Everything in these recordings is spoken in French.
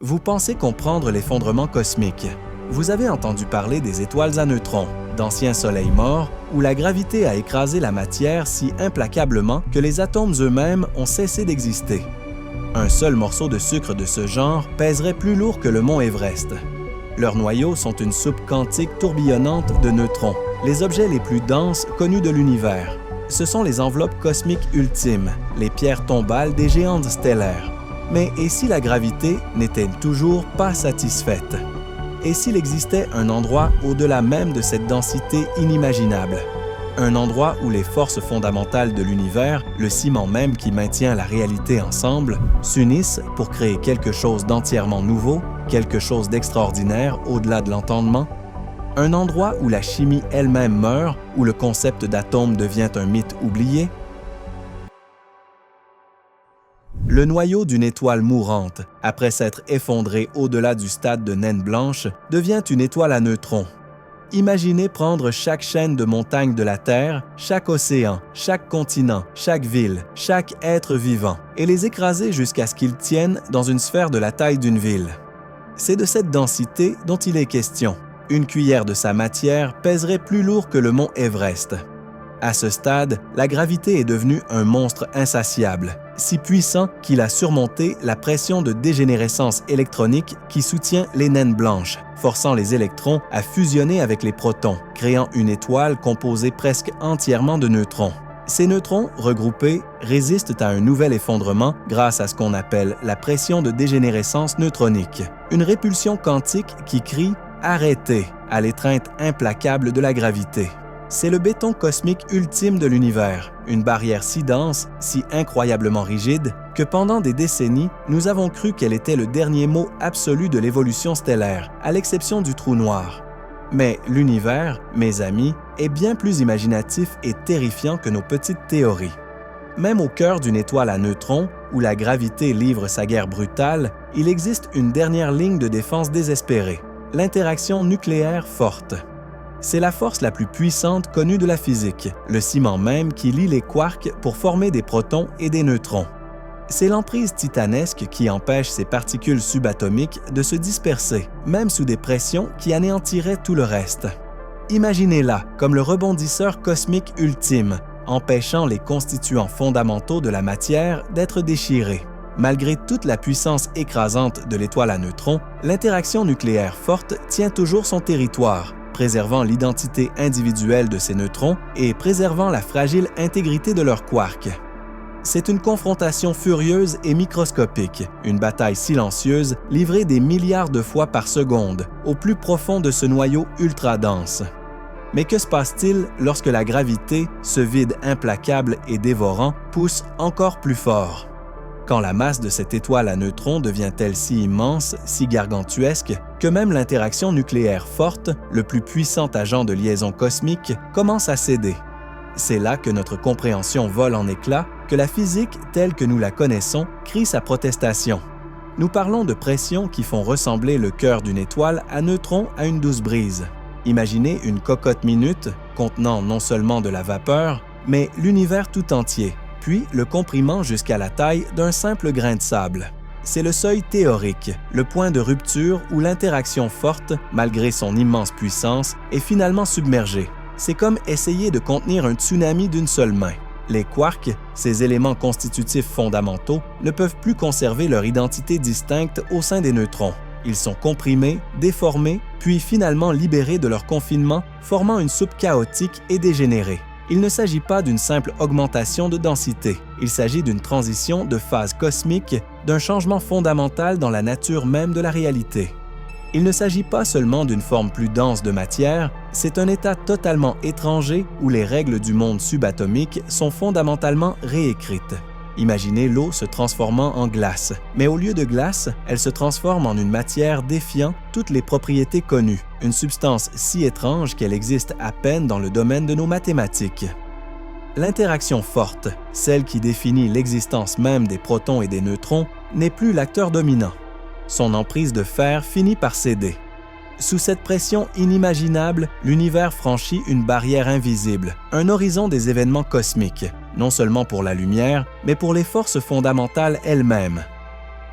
Vous pensez comprendre l'effondrement cosmique. Vous avez entendu parler des étoiles à neutrons, d'anciens soleils morts, où la gravité a écrasé la matière si implacablement que les atomes eux-mêmes ont cessé d'exister. Un seul morceau de sucre de ce genre pèserait plus lourd que le mont Everest. Leurs noyaux sont une soupe quantique tourbillonnante de neutrons, les objets les plus denses connus de l'univers. Ce sont les enveloppes cosmiques ultimes, les pierres tombales des géantes stellaires. Mais et si la gravité n'était toujours pas satisfaite? Et s'il existait un endroit au-delà même de cette densité inimaginable? Un endroit où les forces fondamentales de l'univers, le ciment même qui maintient la réalité ensemble, s'unissent pour créer quelque chose d'entièrement nouveau, quelque chose d'extraordinaire au-delà de l'entendement? Un endroit où la chimie elle-même meurt, où le concept d'atome devient un mythe oublié? Le noyau d'une étoile mourante, après s'être effondré au-delà du stade de naine blanche, devient une étoile à neutrons. Imaginez prendre chaque chaîne de montagnes de la Terre, chaque océan, chaque continent, chaque ville, chaque être vivant, et les écraser jusqu'à ce qu'ils tiennent dans une sphère de la taille d'une ville. C'est de cette densité dont il est question. Une cuillère de sa matière pèserait plus lourd que le mont Everest. À ce stade, la gravité est devenue un monstre insatiable, si puissant qu'il a surmonté la pression de dégénérescence électronique qui soutient les naines blanches, forçant les électrons à fusionner avec les protons, créant une étoile composée presque entièrement de neutrons. Ces neutrons, regroupés, résistent à un nouvel effondrement grâce à ce qu'on appelle la pression de dégénérescence neutronique, une répulsion quantique qui crie « Arrêtez » à l'étreinte implacable de la gravité. C'est le béton cosmique ultime de l'univers, une barrière si dense, si incroyablement rigide, que pendant des décennies, nous avons cru qu'elle était le dernier mot absolu de l'évolution stellaire, à l'exception du trou noir. Mais l'univers, mes amis, est bien plus imaginatif et terrifiant que nos petites théories. Même au cœur d'une étoile à neutrons, où la gravité livre sa guerre brutale, il existe une dernière ligne de défense désespérée, l'interaction nucléaire forte. C'est la force la plus puissante connue de la physique, le ciment même qui lie les quarks pour former des protons et des neutrons. C'est l'emprise titanesque qui empêche ces particules subatomiques de se disperser, même sous des pressions qui anéantiraient tout le reste. Imaginez-la comme le rebondisseur cosmique ultime, empêchant les constituants fondamentaux de la matière d'être déchirés. Malgré toute la puissance écrasante de l'étoile à neutrons, l'interaction nucléaire forte tient toujours son territoire, préservant l'identité individuelle de ces neutrons et préservant la fragile intégrité de leurs quarks. C'est une confrontation furieuse et microscopique, une bataille silencieuse livrée des milliards de fois par seconde, au plus profond de ce noyau ultra-dense. Mais que se passe-t-il lorsque la gravité, ce vide implacable et dévorant, pousse encore plus fort? Quand la masse de cette étoile à neutrons devient-elle si immense, si gargantuesque, que même l'interaction nucléaire forte, le plus puissant agent de liaison cosmique, commence à céder. C'est là que notre compréhension vole en éclats, que la physique telle que nous la connaissons crie sa protestation. Nous parlons de pressions qui font ressembler le cœur d'une étoile à neutrons à une douce brise. Imaginez une cocotte minute contenant non seulement de la vapeur, mais l'univers tout entier, puis le comprimant jusqu'à la taille d'un simple grain de sable. C'est le seuil théorique, le point de rupture où l'interaction forte, malgré son immense puissance, est finalement submergée. C'est comme essayer de contenir un tsunami d'une seule main. Les quarks, ces éléments constitutifs fondamentaux, ne peuvent plus conserver leur identité distincte au sein des neutrons. Ils sont comprimés, déformés, puis finalement libérés de leur confinement, formant une soupe chaotique et dégénérée. Il ne s'agit pas d'une simple augmentation de densité, il s'agit d'une transition de phase cosmique, d'un changement fondamental dans la nature même de la réalité. Il ne s'agit pas seulement d'une forme plus dense de matière, c'est un état totalement étranger où les règles du monde subatomique sont fondamentalement réécrites. Imaginez l'eau se transformant en glace, mais au lieu de glace, elle se transforme en une matière défiant toutes les propriétés connues, une substance si étrange qu'elle existe à peine dans le domaine de nos mathématiques. L'interaction forte, celle qui définit l'existence même des protons et des neutrons, n'est plus l'acteur dominant. Son emprise de fer finit par céder. Sous cette pression inimaginable, l'univers franchit une barrière invisible, un horizon des événements cosmiques, non seulement pour la lumière, mais pour les forces fondamentales elles-mêmes.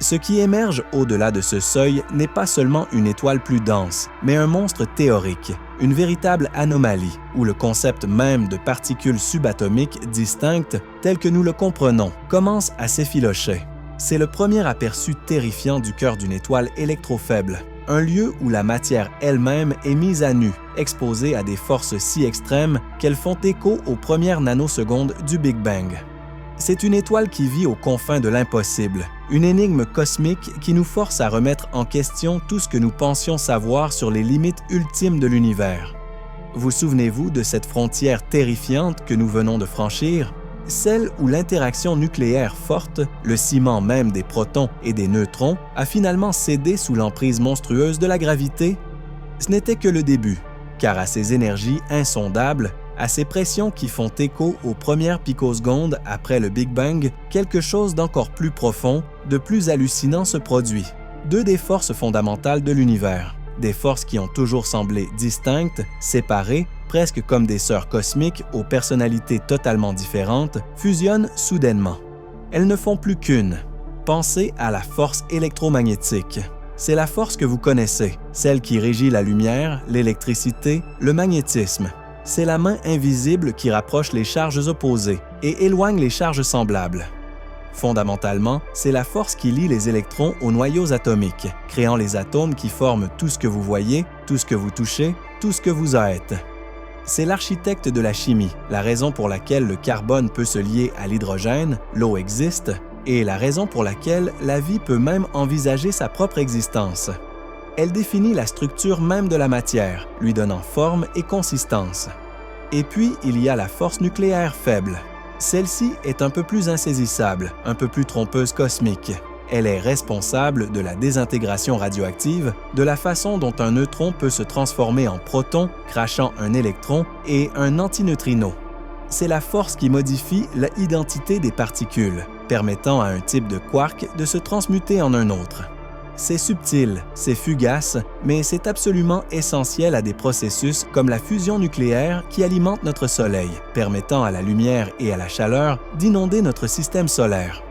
Ce qui émerge au-delà de ce seuil n'est pas seulement une étoile plus dense, mais un monstre théorique, une véritable anomalie, où le concept même de particules subatomiques distinctes, tel que nous le comprenons, commence à s'effilocher. C'est le premier aperçu terrifiant du cœur d'une étoile électrofaible, un lieu où la matière elle-même est mise à nu, exposée à des forces si extrêmes qu'elles font écho aux premières nanosecondes du Big Bang. C'est une étoile qui vit aux confins de l'impossible, une énigme cosmique qui nous force à remettre en question tout ce que nous pensions savoir sur les limites ultimes de l'univers. Vous souvenez-vous de cette frontière terrifiante que nous venons de franchir? Celle où l'interaction nucléaire forte, le ciment même des protons et des neutrons, a finalement cédé sous l'emprise monstrueuse de la gravité? Ce n'était que le début, car à ces énergies insondables, à ces pressions qui font écho aux premières picosecondes après le Big Bang, quelque chose d'encore plus profond, de plus hallucinant se produit. Deux des forces fondamentales de l'univers, des forces qui ont toujours semblé distinctes, séparées, presque comme des sœurs cosmiques aux personnalités totalement différentes, fusionnent soudainement. Elles ne font plus qu'une. Pensez à la force électromagnétique. C'est la force que vous connaissez, celle qui régit la lumière, l'électricité, le magnétisme. C'est la main invisible qui rapproche les charges opposées et éloigne les charges semblables. Fondamentalement, c'est la force qui lie les électrons aux noyaux atomiques, créant les atomes qui forment tout ce que vous voyez, tout ce que vous touchez, tout ce que vous êtes. C'est l'architecte de la chimie, la raison pour laquelle le carbone peut se lier à l'hydrogène, l'eau existe, et la raison pour laquelle la vie peut même envisager sa propre existence. Elle définit la structure même de la matière, lui donnant forme et consistance. Et puis, il y a la force nucléaire faible. Celle-ci est un peu plus insaisissable, un peu plus trompeuse cosmique. Elle est responsable de la désintégration radioactive, de la façon dont un neutron peut se transformer en proton, crachant un électron et un antineutrino. C'est la force qui modifie l'identité des particules, permettant à un type de quark de se transmuter en un autre. C'est subtil, c'est fugace, mais c'est absolument essentiel à des processus comme la fusion nucléaire qui alimente notre Soleil, permettant à la lumière et à la chaleur d'inonder notre système solaire.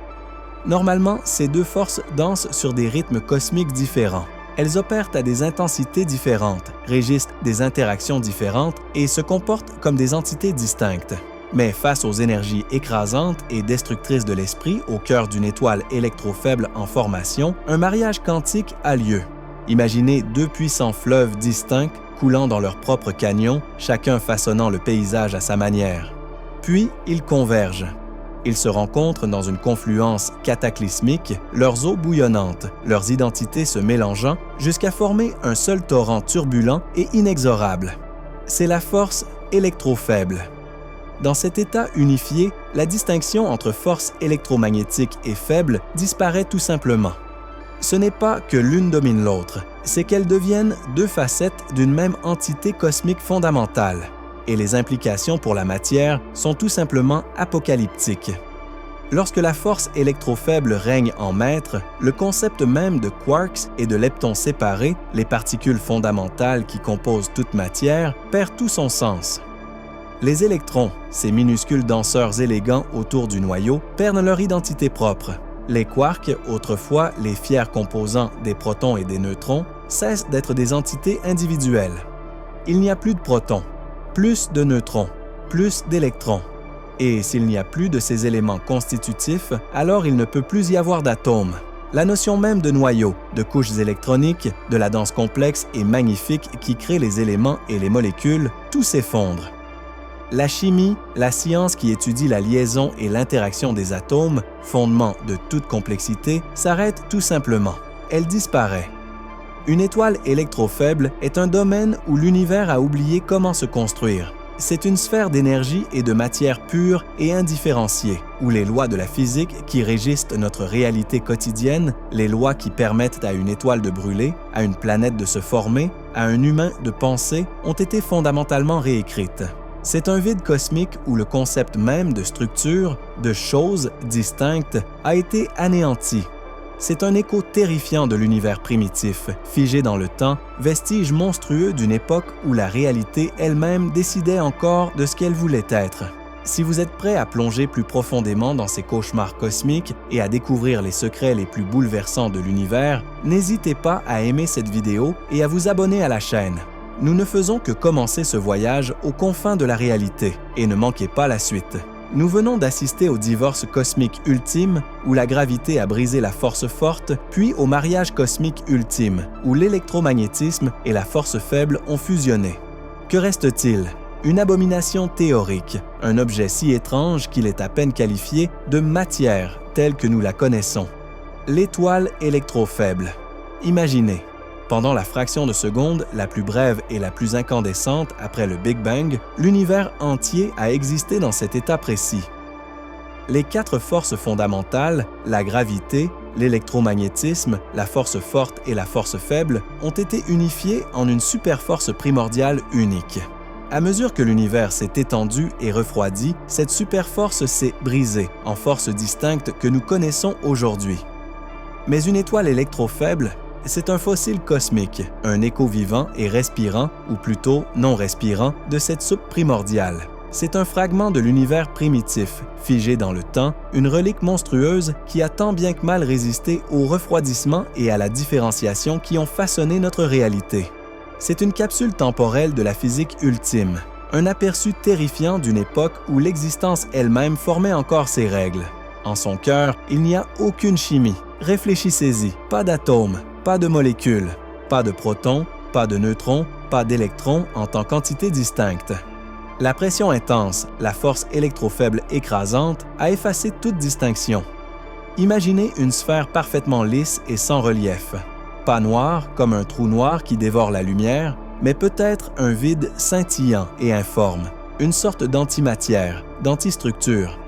Normalement, ces deux forces dansent sur des rythmes cosmiques différents. Elles opèrent à des intensités différentes, régissent des interactions différentes et se comportent comme des entités distinctes. Mais face aux énergies écrasantes et destructrices de l'esprit au cœur d'une étoile électrofaible en formation, un mariage quantique a lieu. Imaginez deux puissants fleuves distincts coulant dans leur propre canyon, chacun façonnant le paysage à sa manière. Puis, ils convergent. Ils se rencontrent dans une confluence cataclysmique, leurs eaux bouillonnantes, leurs identités se mélangeant jusqu'à former un seul torrent turbulent et inexorable. C'est la force électrofaible. Dans cet état unifié, la distinction entre force électromagnétique et faible disparaît tout simplement. Ce n'est pas que l'une domine l'autre, c'est qu'elles deviennent deux facettes d'une même entité cosmique fondamentale. Et les implications pour la matière sont tout simplement apocalyptiques. Lorsque la force électrofaible règne en maître, le concept même de quarks et de leptons séparés, les particules fondamentales qui composent toute matière, perd tout son sens. Les électrons, ces minuscules danseurs élégants autour du noyau, perdent leur identité propre. Les quarks, autrefois les fiers composants des protons et des neutrons, cessent d'être des entités individuelles. Il n'y a plus de protons, plus de neutrons, plus d'électrons. Et s'il n'y a plus de ces éléments constitutifs, alors il ne peut plus y avoir d'atomes. La notion même de noyau, de couches électroniques, de la danse complexe et magnifique qui crée les éléments et les molécules, tout s'effondre. La chimie, la science qui étudie la liaison et l'interaction des atomes, fondement de toute complexité, s'arrête tout simplement. Elle disparaît. Une étoile électrofaible est un domaine où l'univers a oublié comment se construire. C'est une sphère d'énergie et de matière pure et indifférenciée, où les lois de la physique qui régissent notre réalité quotidienne, les lois qui permettent à une étoile de brûler, à une planète de se former, à un humain de penser, ont été fondamentalement réécrites. C'est un vide cosmique où le concept même de structure, de choses distinctes, a été anéanti. C'est un écho terrifiant de l'univers primitif, figé dans le temps, vestige monstrueux d'une époque où la réalité elle-même décidait encore de ce qu'elle voulait être. Si vous êtes prêt à plonger plus profondément dans ces cauchemars cosmiques et à découvrir les secrets les plus bouleversants de l'univers, n'hésitez pas à aimer cette vidéo et à vous abonner à la chaîne. Nous ne faisons que commencer ce voyage aux confins de la réalité, et ne manquez pas la suite. Nous venons d'assister au divorce cosmique ultime, où la gravité a brisé la force forte, puis au mariage cosmique ultime, où l'électromagnétisme et la force faible ont fusionné. Que reste-t-il? Une abomination théorique, un objet si étrange qu'il est à peine qualifié de matière telle que nous la connaissons. L'étoile électrofaible. Imaginez, pendant la fraction de seconde la plus brève et la plus incandescente après le Big Bang, l'univers entier a existé dans cet état précis. Les 4 forces fondamentales, la gravité, l'électromagnétisme, la force forte et la force faible, ont été unifiées en une superforce primordiale unique. À mesure que l'univers s'est étendu et refroidi, cette superforce s'est brisée en forces distinctes que nous connaissons aujourd'hui. Mais une étoile électrofaible, c'est un fossile cosmique, un écho vivant et respirant, ou plutôt non respirant, de cette soupe primordiale. C'est un fragment de l'univers primitif, figé dans le temps, une relique monstrueuse qui a tant bien que mal résisté au refroidissement et à la différenciation qui ont façonné notre réalité. C'est une capsule temporelle de la physique ultime, un aperçu terrifiant d'une époque où l'existence elle-même formait encore ses règles. En son cœur, il n'y a aucune chimie. Réfléchissez-y, pas d'atomes, pas de molécules, pas de protons, pas de neutrons, pas d'électrons en tant qu'entités distinctes. La pression intense, la force électrofaible écrasante a effacé toute distinction. Imaginez une sphère parfaitement lisse et sans relief. Pas noire comme un trou noir qui dévore la lumière, mais peut-être un vide scintillant et informe, une sorte d'antimatière, d'antistructure.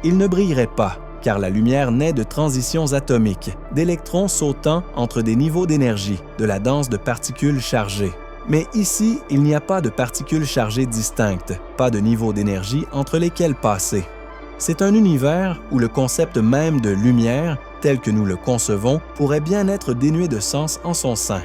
Il ne brillerait pas, car la lumière naît de transitions atomiques, d'électrons sautant entre des niveaux d'énergie, de la danse de particules chargées. Mais ici, il n'y a pas de particules chargées distinctes, pas de niveaux d'énergie entre lesquels passer. C'est un univers où le concept même de lumière, tel que nous le concevons, pourrait bien être dénué de sens en son sein.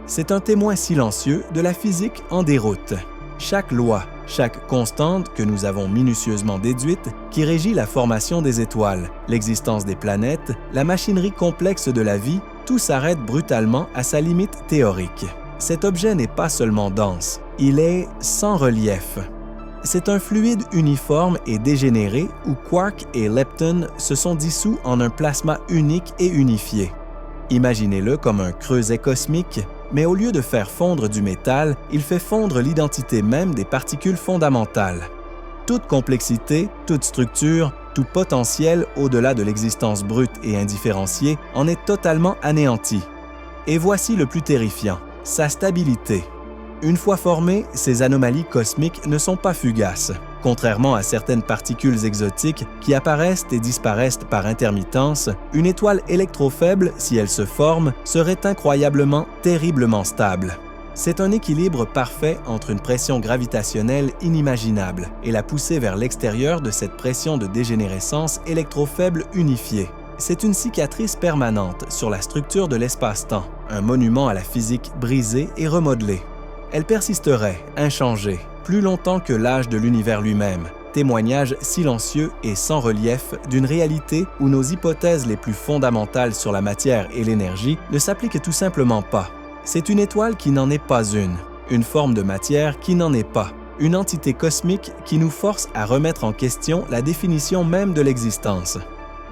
C'est un témoin silencieux de la physique en déroute. Chaque loi, chaque constante que nous avons minutieusement déduite, qui régit la formation des étoiles, l'existence des planètes, la machinerie complexe de la vie, tout s'arrête brutalement à sa limite théorique. Cet objet n'est pas seulement dense, il est sans relief. C'est un fluide uniforme et dégénéré où quarks et leptons se sont dissous en un plasma unique et unifié. Imaginez-le comme un creuset cosmique, mais au lieu de faire fondre du métal, il fait fondre l'identité même des particules fondamentales. Toute complexité, toute structure, tout potentiel au-delà de l'existence brute et indifférenciée en est totalement anéanti. Et voici le plus terrifiant, sa stabilité. Une fois formées, ces anomalies cosmiques ne sont pas fugaces, contrairement à certaines particules exotiques qui apparaissent et disparaissent par intermittence. Une étoile électrofaible, si elle se forme, serait incroyablement, terriblement stable. C'est un équilibre parfait entre une pression gravitationnelle inimaginable et la poussée vers l'extérieur de cette pression de dégénérescence électrofaible unifiée. C'est une cicatrice permanente sur la structure de l'espace-temps, un monument à la physique brisée et remodelée. Elle persisterait, inchangée, plus longtemps que l'âge de l'univers lui-même, témoignage silencieux et sans relief d'une réalité où nos hypothèses les plus fondamentales sur la matière et l'énergie ne s'appliquent tout simplement pas. C'est une étoile qui n'en est pas une forme de matière qui n'en est pas, une entité cosmique qui nous force à remettre en question la définition même de l'existence.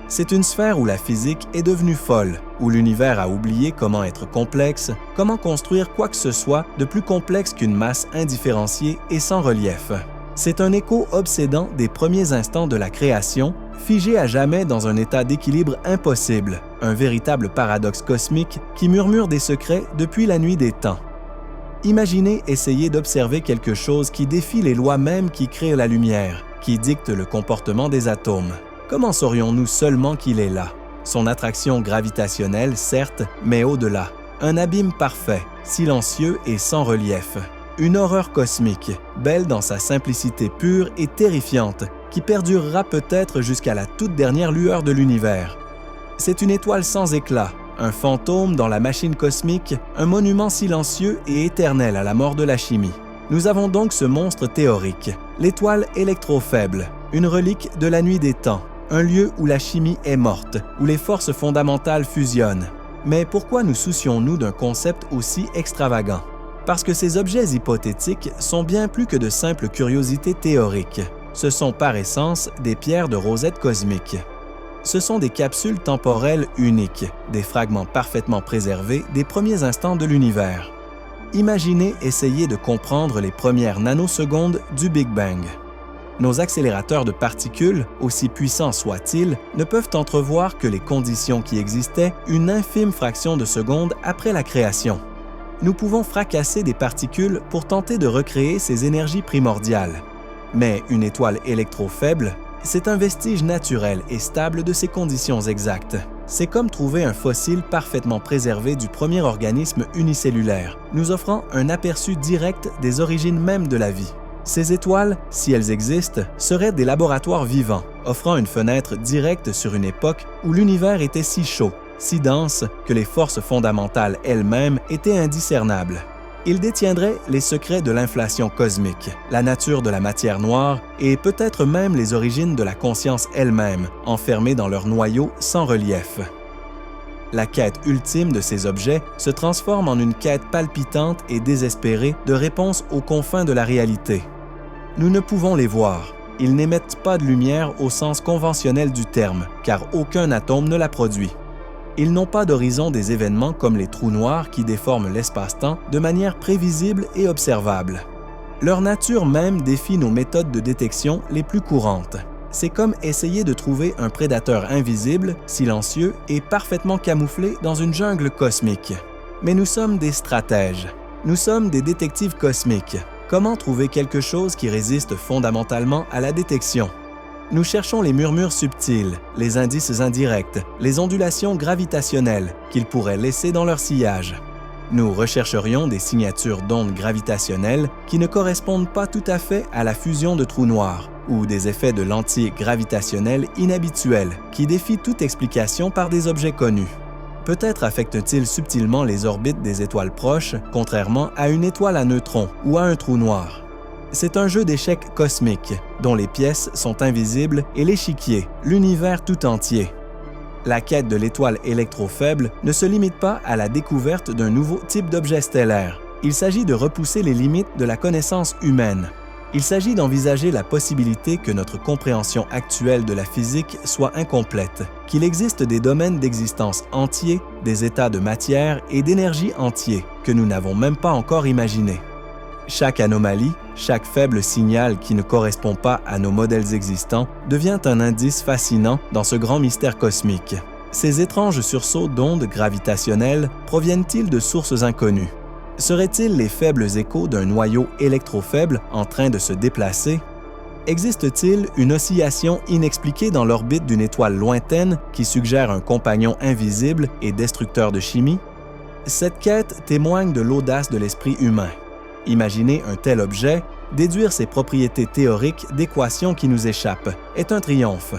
C'est une sphère où la physique est devenue folle, où l'univers a oublié comment être complexe, comment construire quoi que ce soit de plus complexe qu'une masse indifférenciée et sans relief. C'est un écho obsédant des premiers instants de la création, figé à jamais dans un état d'équilibre impossible, un véritable paradoxe cosmique qui murmure des secrets depuis la nuit des temps. Imaginez essayer d'observer quelque chose qui défie les lois mêmes qui créent la lumière, qui dictent le comportement des atomes. Comment saurions-nous seulement qu'il est là? Son attraction gravitationnelle, certes, mais au-delà. Un abîme parfait, silencieux et sans relief. Une horreur cosmique, belle dans sa simplicité pure et terrifiante, qui perdurera peut-être jusqu'à la toute dernière lueur de l'univers. C'est une étoile sans éclat, un fantôme dans la machine cosmique, un monument silencieux et éternel à la mort de la chimie. Nous avons donc ce monstre théorique, l'étoile électrofaible, une relique de la nuit des temps, un lieu où la chimie est morte, où les forces fondamentales fusionnent. Mais pourquoi nous soucions-nous d'un concept aussi extravagant? Parce que ces objets hypothétiques sont bien plus que de simples curiosités théoriques. Ce sont par essence des pierres de rosette cosmique. Ce sont des capsules temporelles uniques, des fragments parfaitement préservés des premiers instants de l'univers. Imaginez essayer de comprendre les premières nanosecondes du Big Bang. Nos accélérateurs de particules, aussi puissants soient-ils, ne peuvent entrevoir que les conditions qui existaient une infime fraction de seconde après la création. Nous pouvons fracasser des particules pour tenter de recréer ces énergies primordiales. Mais une étoile électrofaible, c'est un vestige naturel et stable de ces conditions exactes. C'est comme trouver un fossile parfaitement préservé du premier organisme unicellulaire, nous offrant un aperçu direct des origines mêmes de la vie. Ces étoiles, si elles existent, seraient des laboratoires vivants, offrant une fenêtre directe sur une époque où l'univers était si chaud, si dense que les forces fondamentales elles-mêmes étaient indiscernables. Ils détiendraient les secrets de l'inflation cosmique, la nature de la matière noire et peut-être même les origines de la conscience elle-même, enfermées dans leur noyau sans relief. La quête ultime de ces objets se transforme en une quête palpitante et désespérée de réponses aux confins de la réalité. Nous ne pouvons les voir. Ils n'émettent pas de lumière au sens conventionnel du terme, car aucun atome ne la produit. Ils n'ont pas d'horizon des événements comme les trous noirs qui déforment l'espace-temps de manière prévisible et observable. Leur nature même défie nos méthodes de détection les plus courantes. C'est comme essayer de trouver un prédateur invisible, silencieux et parfaitement camouflé dans une jungle cosmique. Mais nous sommes des stratèges. Nous sommes des détectives cosmiques. Comment trouver quelque chose qui résiste fondamentalement à la détection? Nous cherchons les murmures subtils, les indices indirects, les ondulations gravitationnelles qu'ils pourraient laisser dans leur sillage. Nous rechercherions des signatures d'ondes gravitationnelles qui ne correspondent pas tout à fait à la fusion de trous noirs ou des effets de lentilles gravitationnelles inhabituels qui défient toute explication par des objets connus. Peut-être affectent-ils subtilement les orbites des étoiles proches, contrairement à une étoile à neutrons ou à un trou noir. C'est un jeu d'échecs cosmique, dont les pièces sont invisibles et l'échiquier, l'univers tout entier. La quête de l'étoile électrofaible ne se limite pas à la découverte d'un nouveau type d'objet stellaire. Il s'agit de repousser les limites de la connaissance humaine. Il s'agit d'envisager la possibilité que notre compréhension actuelle de la physique soit incomplète, qu'il existe des domaines d'existence entiers, des états de matière et d'énergie entiers que nous n'avons même pas encore imaginés. Chaque anomalie, chaque faible signal qui ne correspond pas à nos modèles existants devient un indice fascinant dans ce grand mystère cosmique. Ces étranges sursauts d'ondes gravitationnelles proviennent-ils de sources inconnues? Seraient-ils les faibles échos d'un noyau électrofaible en train de se déplacer? Existe-t-il une oscillation inexpliquée dans l'orbite d'une étoile lointaine qui suggère un compagnon invisible et destructeur de chimie? Cette quête témoigne de l'audace de l'esprit humain. Imaginer un tel objet, déduire ses propriétés théoriques d'équations qui nous échappent, est un triomphe.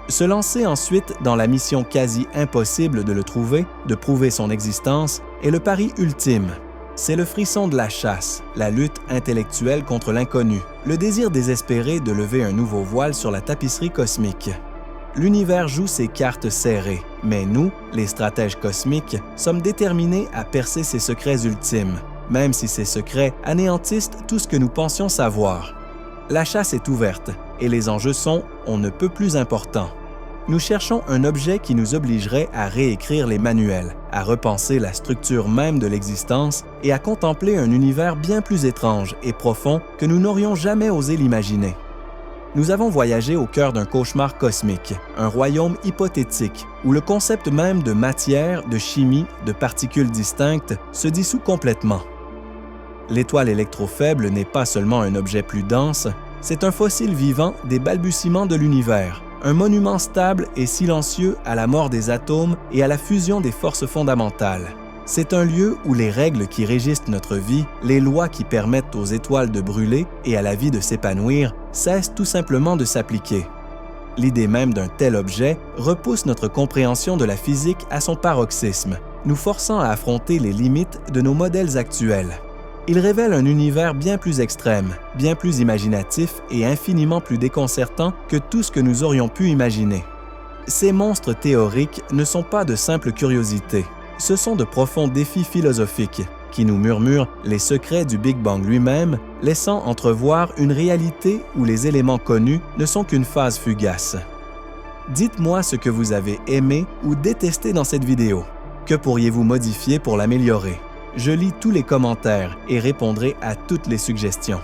Se lancer ensuite dans la mission quasi impossible de le trouver, de prouver son existence, est le pari ultime. C'est le frisson de la chasse, la lutte intellectuelle contre l'inconnu, le désir désespéré de lever un nouveau voile sur la tapisserie cosmique. L'univers joue ses cartes serrées, mais nous, les stratèges cosmiques, sommes déterminés à percer ses secrets ultimes, même si ces secrets anéantissent tout ce que nous pensions savoir. La chasse est ouverte et les enjeux sont on ne peut plus importants. Nous cherchons un objet qui nous obligerait à réécrire les manuels, à repenser la structure même de l'existence et à contempler un univers bien plus étrange et profond que nous n'aurions jamais osé l'imaginer. Nous avons voyagé au cœur d'un cauchemar cosmique, un royaume hypothétique où le concept même de matière, de chimie, de particules distinctes se dissout complètement. L'étoile électrofaible n'est pas seulement un objet plus dense, c'est un fossile vivant des balbutiements de l'univers, un monument stable et silencieux à la mort des atomes et à la fusion des forces fondamentales. C'est un lieu où les règles qui régissent notre vie, les lois qui permettent aux étoiles de brûler et à la vie de s'épanouir, cessent tout simplement de s'appliquer. L'idée même d'un tel objet repousse notre compréhension de la physique à son paroxysme, nous forçant à affronter les limites de nos modèles actuels. Ils révèlent un univers bien plus extrême, bien plus imaginatif et infiniment plus déconcertant que tout ce que nous aurions pu imaginer. Ces monstres théoriques ne sont pas de simples curiosités, ce sont de profonds défis philosophiques qui nous murmurent les secrets du Big Bang lui-même, laissant entrevoir une réalité où les éléments connus ne sont qu'une phase fugace. Dites-moi ce que vous avez aimé ou détesté dans cette vidéo. Que pourriez-vous modifier pour l'améliorer? Je lis tous les commentaires et répondrai à toutes les suggestions.